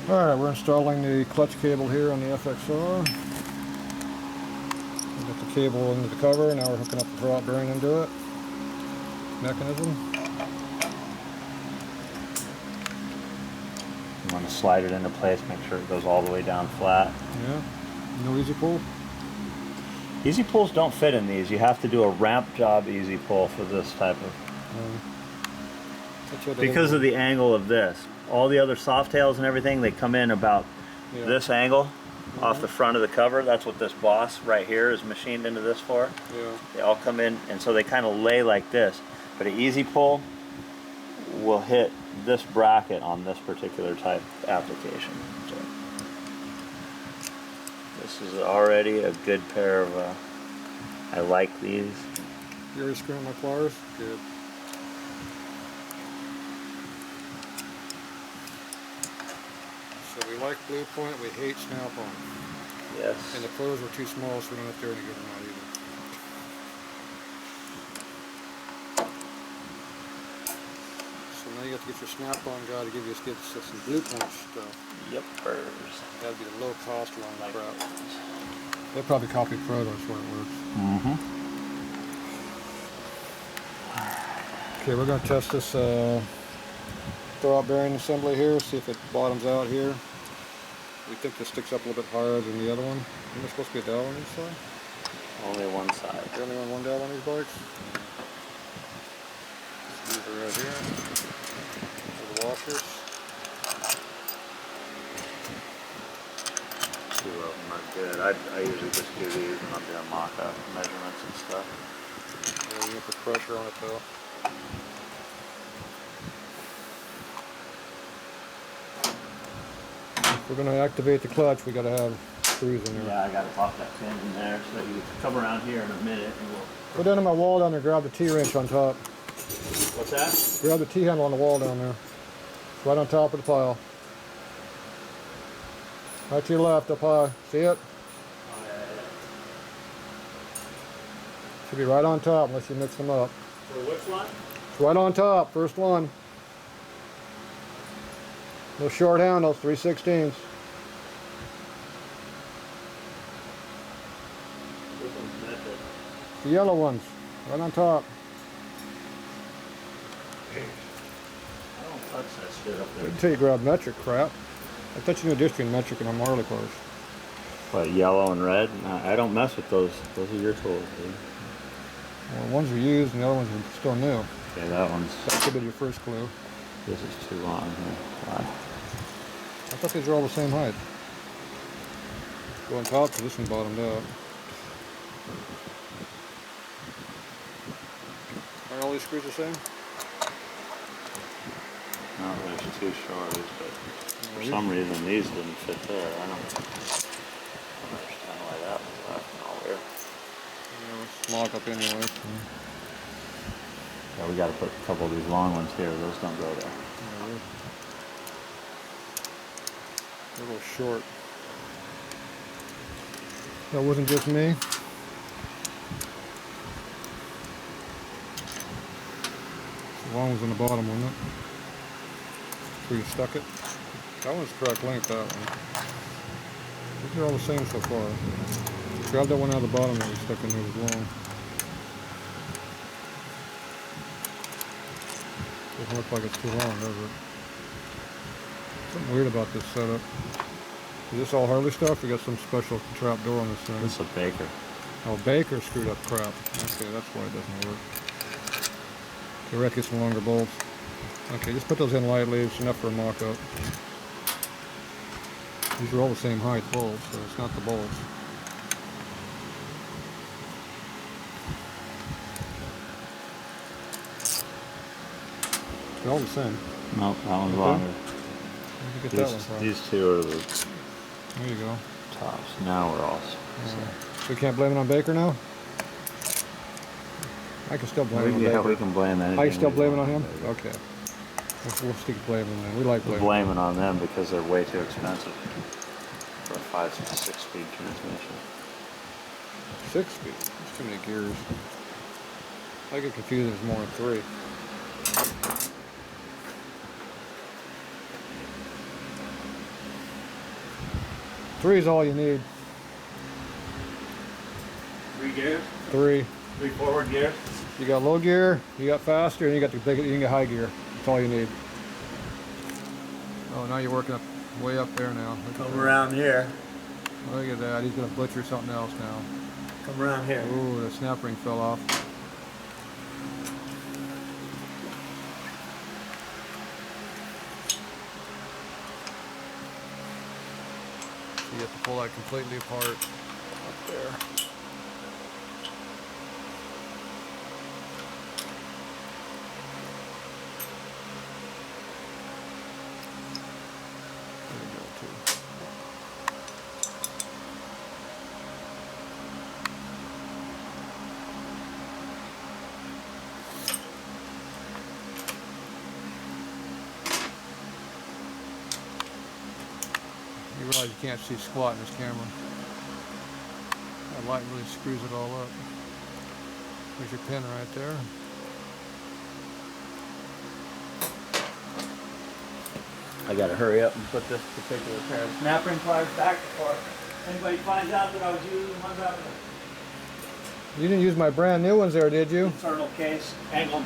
Alright, we're installing the clutch cable here on the FXR. We got the cable into the cover. Now we're hooking up the throwout bearing into it. Mechanism. You want to slide it into place, make sure it goes all the way down flat. Yeah. No easy pull? Easy pulls don't fit in these. You have to do a ramp job easy pull for this type of... because of the angle of this. All the other soft tails and everything, they come in about this angle off the front of the cover. That's what this boss right here is machined into this for. Yeah. They all come in, and so they kind of lay like this. But an easy pull will hit this bracket on this particular type application. So this is already a good pair of, I like these. You already screwing my pliers? Good. So we like Blue Point, we hate Snap-on. Yes. And the clothes were too small, so we don't have to do any good them out either. So now you have to get your Snap-on guy to give you some Blue Point stuff. Yep. That'd be the low cost one like crap. They'll probably copy Proto, that's where it works. Mm-hmm. Okay, we're going to test this throwout bearing assembly here, see if it bottoms out here. We think this sticks up a little bit higher than the other one. Isn't there supposed to be a dowel on each side? Only one side. You only want one dowel on these bikes? These are right here. For the washers. Two of them are good. I usually just do these when I'm doing mock-up measurements and stuff. Yeah, you can put pressure on it though. If we're going to activate the clutch, we got to have screws in there. Yeah, I got to pop that pin in there so you can come around here in a minute and we'll... Go down to my wall down there, grab the T-wrench on top. What's that? Grab the T-handle on the wall down there. It's right on top of the pile. Right to your left, up high. See it? Oh, yeah. Should be right on top unless you mix them up. For which one? It's right on top, first one. No short handles, 3/16. This one's metric. The yellow ones, right on top. I don't touch that shit up there. Until you grab metric crap. I thought you knew the difference between metric and on Harley cars. What, yellow and red? No, I don't mess with those. Those are your tools, dude. Well, ones are used and the other ones are still new. Okay, that one's... That could be your first clue. This is too long here. Why? I thought these were all the same height. Go on top, so this one bottomed out. Are all these screws the same? No, there's two shorties, but for some reason these didn't fit there. I don't understand. Mockup anyway. Yeah, we got to put a couple of these long ones here. Those don't go there. Yeah, they're a little short. That wasn't just me. The long one's on the bottom, wasn't it? Where you stuck it. That one's correct length, that one. These are all the same so far. Grab that one out of the bottom that we stuck in there was long. Doesn't look like it's too long, does it? Something weird about this setup. Is this all Harley stuff? We got some special trap door on this thing. This is a Baker. Oh, Baker screwed up crap. Okay, that's why it doesn't work. The wreck gets some longer bolts. Okay, just put those in lightly. It's enough for a mock-up. These are all the same height bolts, so it's not the bolts. They're all the same. Nope, that one's Okay. longer. Where'd you get that one from? These two are the There you go. tops. Now we're all. So we can't blame it on Baker now? I can still blame it on Yeah, Baker. we can blame anything. I can still we blame it on want. him? Okay. We'll stick blaming them. We like We're blaming. blaming on them because they're way too expensive for a 5 to 6-speed transmission. 6 speed. That's too many gears. I get confused if it's more than 3. Three is all you need. 3 gears? 3. 3 forward gears? You got low gear, you got faster, and you got the big, you can get high gear. That's all you need. Oh, now you're working up way up there now. Come around here. Look at that. He's gonna butcher something else now. Come around here. Ooh, the snap ring fell off. So you have to pull that completely apart up there. There you go, too. You realize you can't see squat in this camera. That light really screws it all up. There's your pin right there. I gotta hurry up and put this particular pair of snap ring pliers back before anybody finds out that I was using ones out of You didn't use my brand new ones there, did the you? internal case angled.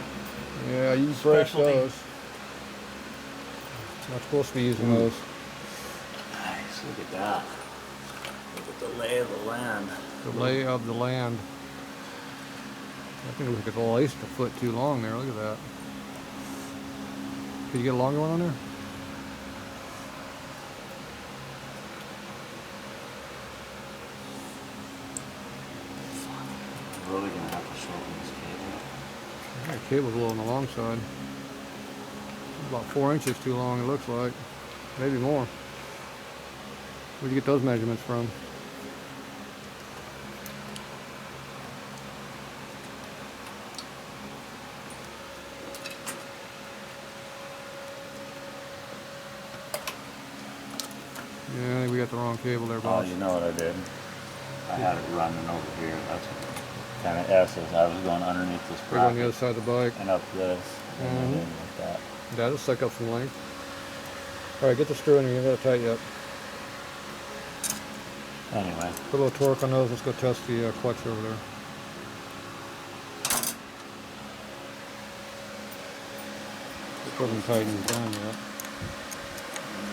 Yeah, you break Specialty. those. Not supposed to be using those. Nice, look at that. Look at the lay of the land. The lay of the land. I think it looks like it's at least a foot too long there. Look at that. Could you get a longer one on there? I'm really gonna have to shorten this cable. Yeah, the cable's a little on the long side. About 4 inches too long, it looks like. Maybe more. Where'd you get those measurements from? Yeah, I think we got the wrong cable there, Oh, boss. you know what I did? I had it running over here. That's kind of S's. I was going underneath this We're on the other bracket side of the bike. and up this, and then in like that. That'll suck up some length. Alright, get the screw in here, you haven't got it tight yet. Anyway, Put a little torque on those, let's go test the clutch over there. This wasn't tightened down yet.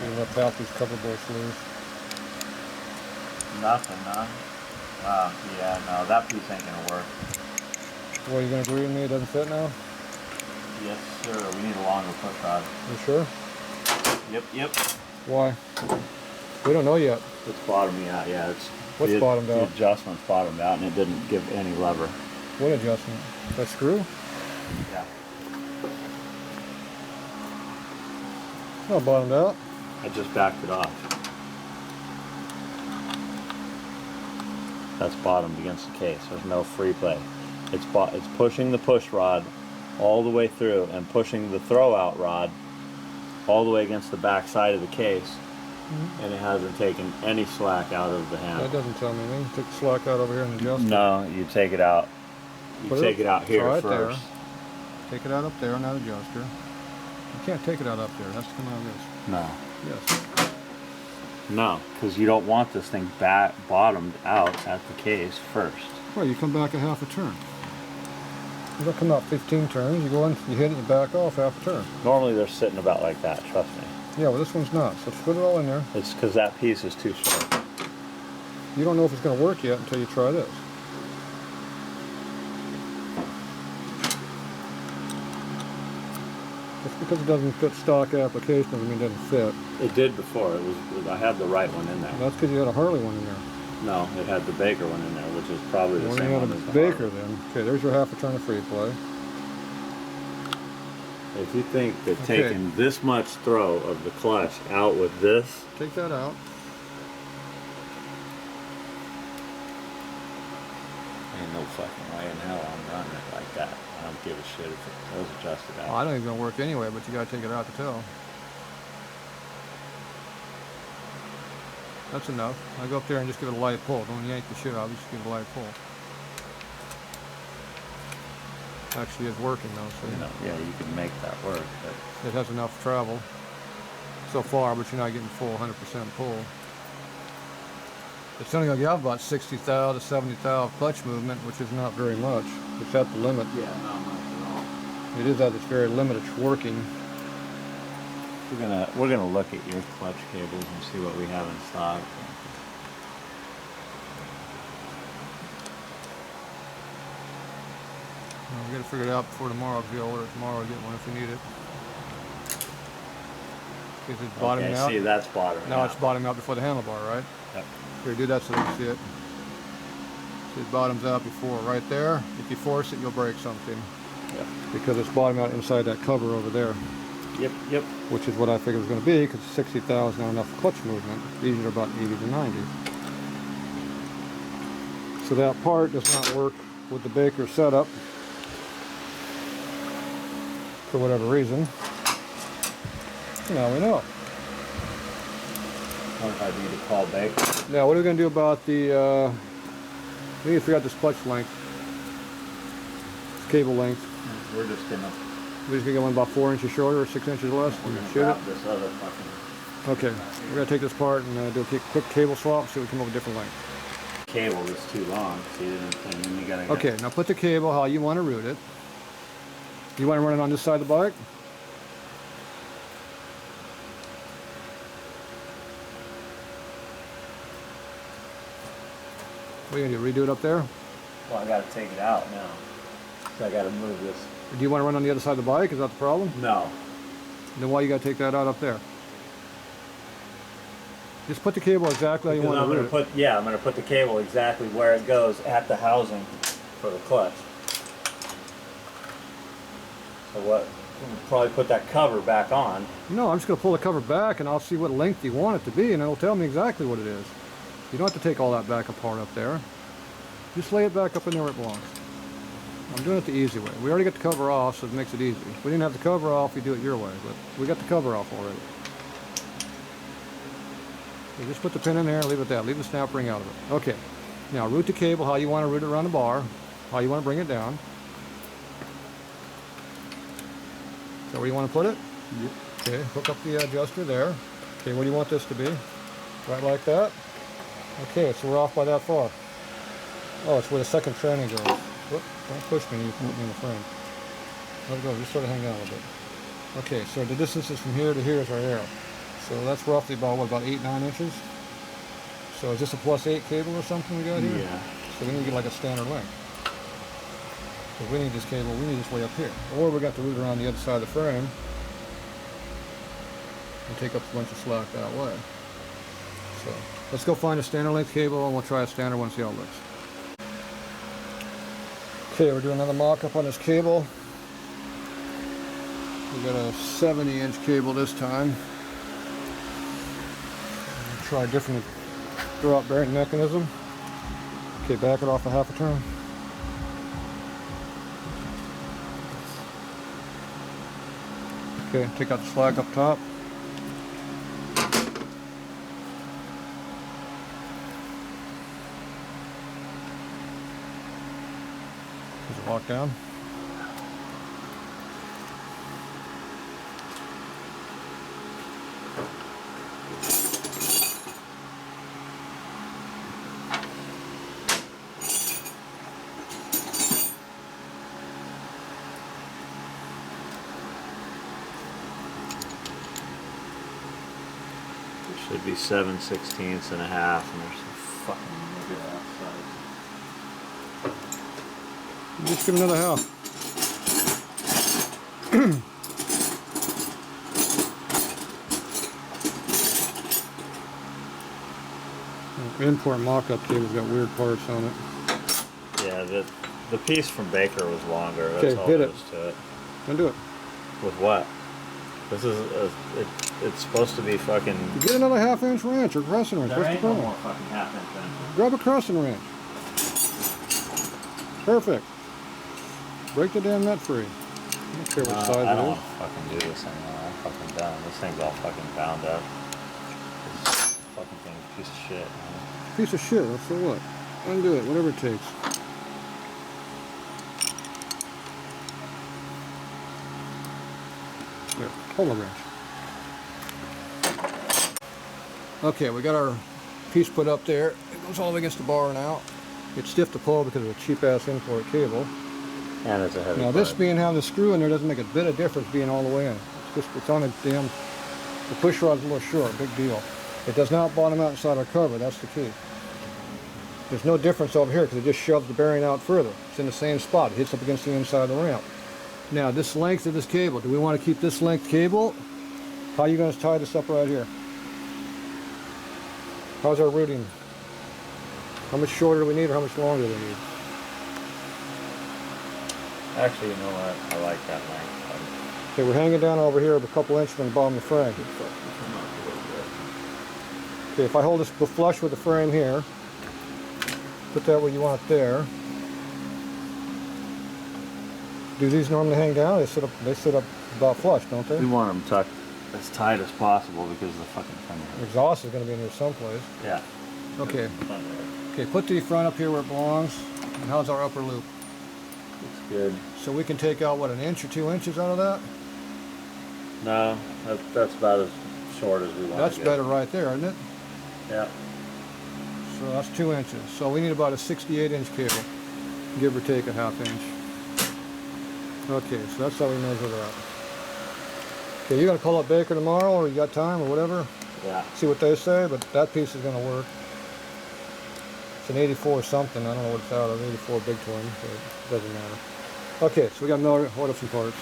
We'll let out these cover bolts loose. nothing, huh? Yeah, no, that piece ain't gonna work. Well, you gonna agree with me it doesn't fit now? Yes, sir. We need a longer push rod. You sure? Yep. Why? We don't know yet. It's bottoming out. Yeah, it's. What's bottomed out? The adjustment's bottomed out, and it didn't give any lever. What adjustment? That screw? Yeah. It's not bottomed out. I just backed it off. That's bottomed against the case. There's no free play. It's pushing the push rod all the way through and pushing the throwout rod all the way against the back side of the case, and it hasn't taken any slack out of the handle. That doesn't tell me anything. Take the slack out over here and adjust it. No, you take it out. You take it out here right first. There. Take it out up there on that adjuster. You can't take it out up there. It has to come out of this. No. Yes. No, because you don't want this thing bottomed out at the case first. Well, you come back a half a turn. You don't come out 15 turns. You go in, you hit it, and back off half a turn. Normally they're sitting about like that, trust me. Yeah, well this one's not. So put it all in there. It's because that piece is too short. You don't know if it's going to work yet until you try this. Just because it doesn't fit stock application doesn't mean it doesn't fit. It did before. I had the right one in there. That's because you had a Harley one in there. No, it had the Baker one in there, which is probably the same one as the Baker Harley. then. Okay, there's your half a turn of free play. If you think that taking this much throw of the clutch out with this, take that out. ain't no fucking way in hell I'm running it like that. I don't give a shit if it was adjusted out. Well, I don't even work anyway, but you gotta take it out to tell. That's enough. I go up there and just give it a light pull. Don't yank the shit out, just give it a light pull. Actually is working though, so you know, yeah, you can make that work, but it has enough travel so far, but you're not getting full 100% pull. It's only going to give about 60 thou to 70 thou clutch movement, which is not very much. It's at the limit. yeah, not much at all. It is at its very limit. It's working. We're gonna look at your clutch cables and see what we have in stock. Well, we got to figure it out before tomorrow. If you order it tomorrow, get one if you need it. Is it bottoming out? See, that's bottoming Now out. it's bottoming out before the handlebar, right? Yep. Here, do that so you can see it. See, it bottoms out before, right there. If you force it, you'll break something. Yep. Because it's bottoming out inside that cover over there. Yep, yep. Which is what I figured it was going to be, because 60 thou is not enough clutch movement. These are about 80 to 90. So that part does not work with the Baker setup for whatever reason. Now we know. What if I need to call Baker? Now what are we going to do about the, we need to figure out this clutch length, cable length. We're just gonna get one about 4 inches shorter or 6 inches less and shoot it. grab this other fucking Okay, we're going to take this part and do a quick cable swap so we can come up with a different length. cable that's too long. See, and then you gotta. Okay, now put the cable how you want to route it. You want to run it on this side of the bike? What are you going to do, redo it up there? Well, I gotta take it out now. So I gotta move this. Do you want to run on the other side of the bike? Is that the problem? No. Then why you got to take that out up there? Just put the cable exactly how you Because want to route it. I'm gonna put the cable exactly where it goes at the housing for the clutch. So what? We'll probably put that cover back on. No, I'm just going to pull the cover back and I'll see what length you want it to be and it'll tell me exactly what it is. You don't have to take all that back apart up there. Just lay it back up in there where it belongs. I'm doing it the easy way. We already got the cover off, so it makes it easy. If we didn't have the cover off, we do it your way, but we got the cover off already. So just put the pin in there and leave it there. Leave the snap ring out of it. Okay. Now route the cable how you want to route it around the bar, how you want to bring it down. Is that where you want to put it? Yep. Okay, hook up the adjuster there. Okay, where do you want this to be? Right like that? Okay, so we're off by that far. Oh, it's where the second tranny goes. Whoop, don't push me, you put me in the frame. Let it go, just sort of hang down a little bit. Okay, so the distances from here to here is right here. So that's roughly about, what, about 8-9 inches? So is this a +8 cable or something we got here? Yeah. So we need to get like a standard length. Because we need this cable, we need this way up here. Or we got to route around the other side of the frame and take up a bunch of slack that way. So let's go find a standard length cable and we'll try a standard one, see how it looks. Okay, we're doing another mock-up on this cable. We got a 70-inch cable this time. We'll try a different throw-out bearing mechanism. Okay, back it off a half a turn. Okay, take out the slag up top. Is it locked down? Should be 7/16 and a half, and there's some fucking nigga outside. Just give him another half. Import mock-up cable's got weird parts on it. Yeah, the piece from Baker was longer. That's Okay, all hit there it. is to it. Undo it. With what? This is it's supposed to be fucking. Get another half-inch wrench or crescent wrench. There What's the ain't no problem? more fucking half-inch wrench. Grab a crescent wrench. Perfect. Break the damn nut free. I don't care what size I don't it want is. to fucking do this anymore. I'm fucking done. This thing's all fucking bound up. This fucking thing's a piece of shit. Man. Piece of shit, so what? Undo it, whatever it takes. There, hold the wrench. Okay, we got our piece put up there. It goes all the way against the bar now. It's stiff to pull because of a cheap-ass import cable. And it's a heavy Now this part. being having the screw in there doesn't make a bit of difference being all the way in. It's on a damn, the push rod's a little short, big deal. It does not bottom out inside our cover, that's the key. There's no difference over here because it just shoves the bearing out further. It's in the same spot, it hits up against the inside of the ramp. Now this length of this cable, do we want to keep this length cable? How are you going to tie this up right here? How's our routing? How much shorter do we need or how much longer do we need? Actually, you know what? I like that length. Okay, we're hanging down over here a couple inches from the bottom of the frame. Okay, if I hold this flush with the frame here, put that where you want it there. Do these normally hang down? They sit up about flush, don't they? We want them tucked as tight as possible because the fucking thing. The exhaust is going to be in here someplace. Yeah. Okay. Okay, put the front up here where it belongs. And how's our upper loop? Looks good. So we can take out, what, an inch or 2 inches out of that? No, that's about as short as we want. That's better right there, isn't it? Yeah. So that's 2 inches. So we need about a 68-inch cable, give or take a half inch. Okay, so that's how we measure that. Okay, you gonna call up Baker tomorrow, or you got time, or whatever? Yeah. See what they say, but that piece is gonna work. It's an 84 something, I don't know what it's out of, 84 big twin, but it doesn't matter. Okay, so we got to order some parts.